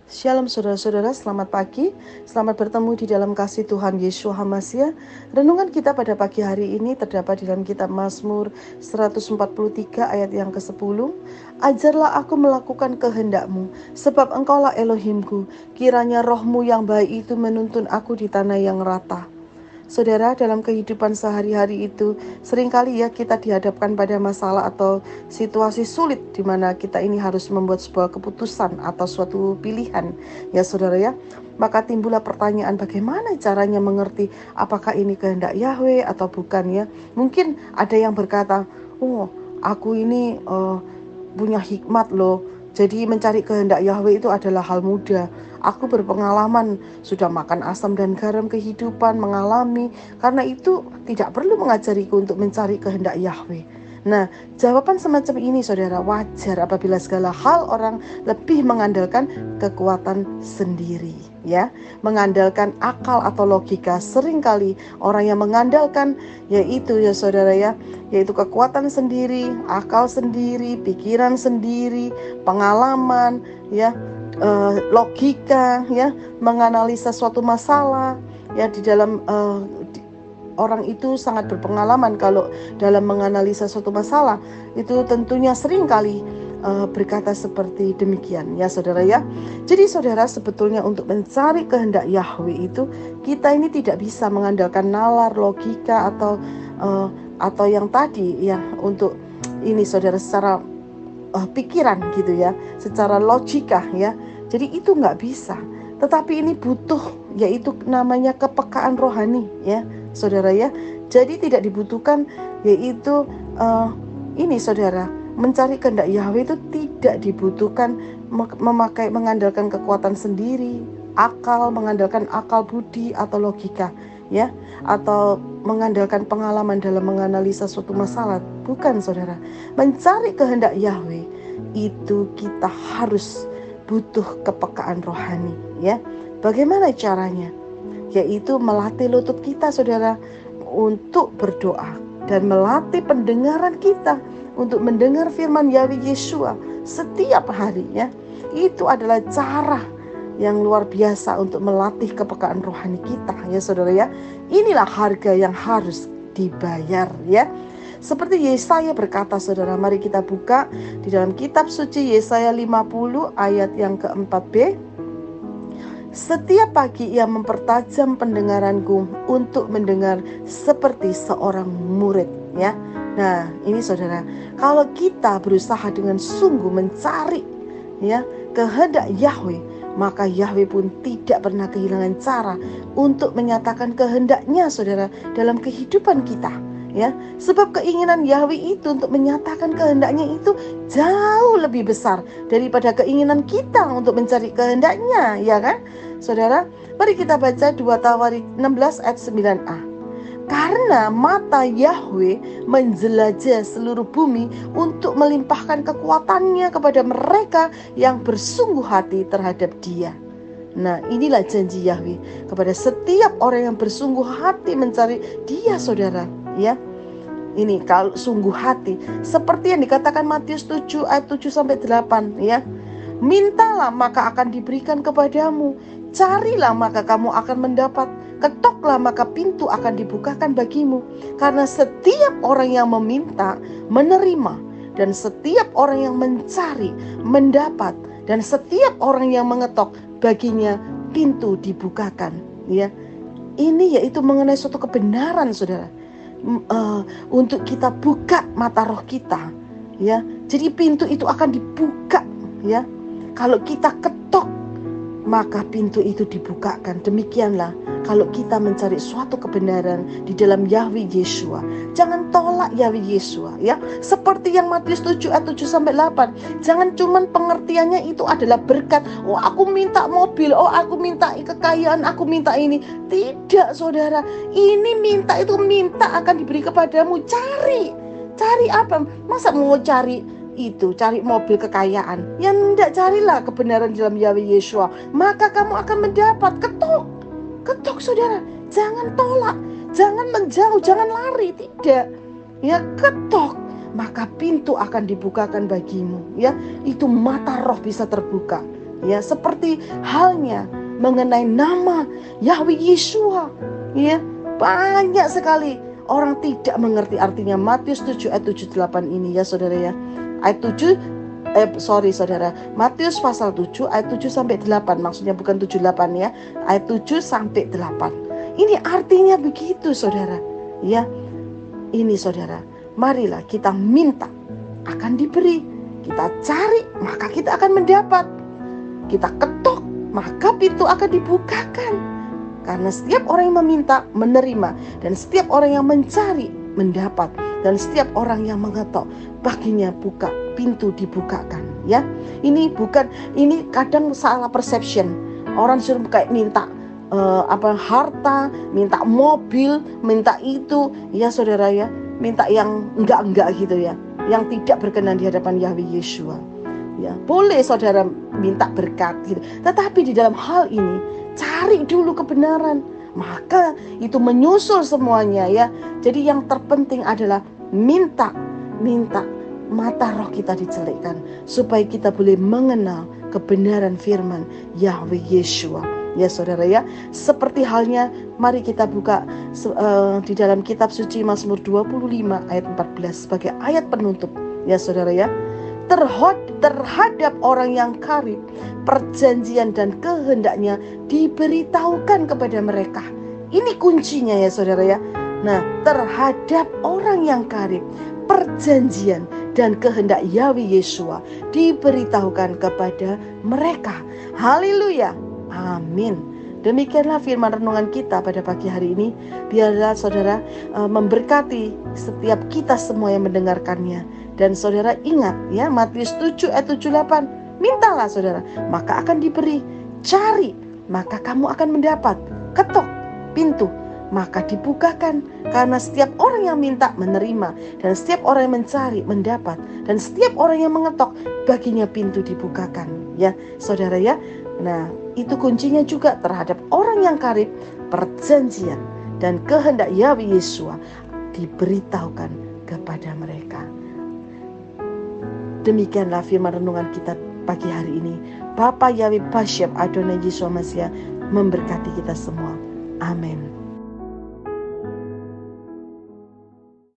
Shalom saudara-saudara, selamat pagi. Selamat bertemu di dalam kasih Tuhan Yeshua HaMashiach. Renungan kita pada pagi hari ini terdapat di dalam kitab Mazmur 143 ayat yang ke-10. Ajarlah aku melakukan kehendak-Mu, sebab Engkaulah Elohimku. Kiranya roh-Mu yang baik itu menuntun aku di tanah yang rata. Saudara, dalam kehidupan sehari-hari itu seringkali ya kita dihadapkan pada masalah atau situasi sulit di mana kita ini harus membuat sebuah keputusan atau suatu pilihan ya saudara ya. Maka timbullah pertanyaan, bagaimana caranya mengerti apakah ini kehendak Yahweh atau bukan ya. Mungkin ada yang berkata, oh aku ini punya hikmat loh, jadi mencari kehendak Yahweh itu adalah hal mudah. Aku berpengalaman, sudah makan asam dan garam kehidupan, mengalami. Karena itu tidak perlu mengajariku untuk mencari kehendak Yahweh. Nah, jawaban semacam ini saudara wajar apabila segala hal orang lebih mengandalkan kekuatan sendiri, ya, mengandalkan akal atau logika. Seringkali orang yang mengandalkan yaitu ya saudara ya, yaitu kekuatan sendiri, akal sendiri, pikiran sendiri, pengalaman, ya, logika, ya, menganalisa suatu masalah, ya, di dalam orang itu sangat berpengalaman kalau dalam menganalisa suatu masalah. Itu tentunya seringkali berkata seperti demikian ya saudara ya. Jadi saudara, sebetulnya untuk mencari kehendak Yahweh itu kita ini tidak bisa mengandalkan nalar, logika atau yang tadi ya, untuk ini saudara secara pikiran gitu ya, secara logika ya. Jadi itu nggak bisa. Tetapi ini butuh yaitu namanya kepekaan rohani ya saudara ya. Jadi tidak dibutuhkan yaitu ini saudara, mencari kehendak Yahweh itu tidak dibutuhkan mengandalkan kekuatan sendiri, mengandalkan akal budi atau logika ya, atau mengandalkan pengalaman dalam menganalisa suatu masalah. Bukan saudara. Mencari kehendak Yahweh itu kita harus butuh kepekaan rohani ya. Bagaimana caranya? Yaitu melatih lutut kita saudara untuk berdoa dan melatih pendengaran kita untuk mendengar firman Yahweh Yeshua setiap harinya. Itu adalah cara yang luar biasa untuk melatih kepekaan rohani kita ya saudara ya. Inilah harga yang harus dibayar ya. Seperti Yesaya berkata saudara, mari kita buka di dalam kitab suci Yesaya 50 ayat yang ke-4b. Setiap pagi ia mempertajam pendengaranku untuk mendengar seperti seorang murid ya. Nah ini saudara, kalau kita berusaha dengan sungguh mencari ya kehendak Yahweh, maka Yahweh pun tidak pernah kehilangan cara untuk menyatakan kehendaknya saudara dalam kehidupan kita ya. Sebab keinginan Yahweh itu untuk menyatakan kehendaknya itu jauh lebih besar daripada keinginan kita untuk mencari kehendaknya, ya kan saudara. Mari kita baca 2 Tawarik 16 ayat 9a. Karena mata Yahweh menjelajah seluruh bumi untuk melimpahkan kekuatannya kepada mereka yang bersungguh hati terhadap Dia. Nah inilah janji Yahweh kepada setiap orang yang bersungguh hati mencari Dia saudara ya. Ini kalau sungguh hati, seperti yang dikatakan Matius 7 ayat 7-8 ya. Mintalah maka akan diberikan kepadamu, carilah maka kamu akan mendapat, ketoklah maka pintu akan dibukakan bagimu. Karena setiap orang yang meminta menerima, dan setiap orang yang mencari mendapat, dan setiap orang yang mengetok baginya pintu dibukakan ya. Ini yaitu mengenai suatu kebenaran saudara. Untuk kita buka mata roh kita ya. Jadi pintu itu akan dibuka ya. Kalau kita ketok maka pintu itu dibukakan. Demikianlah kalau kita mencari suatu kebenaran di dalam Yahweh Yeshua. Jangan tolak Yahweh Yeshua ya. Seperti yang Matius 7 ayat 7-8. Jangan cuman pengertiannya itu adalah berkat. Oh aku minta mobil, oh aku minta kekayaan, aku minta ini. Tidak saudara. Ini minta itu minta akan diberi kepadamu. Cari apa? Masa mau cari mobil kekayaan? Ya enggak, carilah kebenaran dalam Yahweh Yeshua, maka kamu akan mendapat. Ketok saudara, jangan tolak, jangan menjauh, jangan lari, tidak ya. Ketok maka pintu akan dibukakan bagimu ya. Itu mata roh bisa terbuka Ya, seperti halnya mengenai nama Yahweh Yeshua, ya, banyak sekali orang tidak mengerti artinya Matius 7 ayat 78 ini ya saudara ya. Ayat 7 saudara, Matius pasal 7 ayat 7 sampai 8, maksudnya bukan 78 ya, ayat 7 sampai 8. Ini artinya begitu saudara. Ya, ini saudara, marilah kita minta akan diberi, kita cari maka kita akan mendapat, kita ketuk maka pintu akan dibukakan. Karena setiap orang yang meminta menerima, dan setiap orang yang mencari mendapat, dan setiap orang yang mengetok baginya buka, pintu dibukakan. Ya, ini kadang salah perception. Orang suruh kayak minta harta, minta mobil, minta itu, ya saudara ya, minta yang enggak gitu ya, yang tidak berkenan di hadapan Yahweh Yeshua. Ya, boleh saudara minta berkat gitu, tetapi di dalam hal ini cari dulu kebenaran, maka itu menyusul semuanya ya. Jadi yang terpenting adalah minta mata roh kita dicelikkan supaya kita boleh mengenal kebenaran firman Yahweh Yeshua. Ya saudara ya, seperti halnya mari kita buka di dalam kitab suci Mazmur 25 ayat 14 sebagai ayat penutup ya saudara ya. Terhadap orang yang karib, perjanjian dan kehendaknya diberitahukan kepada mereka. Ini kuncinya ya saudara ya. Nah, terhadap orang yang karib, perjanjian dan kehendak Yahweh Yeshua diberitahukan kepada mereka. Haleluya, amin. Demikianlah firman renungan kita pada pagi hari ini. Biarlah saudara memberkati setiap kita semua yang mendengarkannya. Dan saudara ingat ya, Matius 7 ayat 78. Mintalah saudara, maka akan diberi. Cari, maka kamu akan mendapat. Ketuk pintu, maka dibukakan. Karena setiap orang yang minta menerima, dan setiap orang yang mencari mendapat, dan setiap orang yang mengetok baginya pintu dibukakan. Ya saudara ya. Nah, itu kuncinya juga terhadap orang yang karib, perjanjian dan kehendak Yahweh Yeshua diberitahukan kepada mereka. Demikianlah firman renungan kita pagi hari ini. Bapa Yahweh Bashem Adonai Yeshua Mashiach memberkati kita semua. Amin.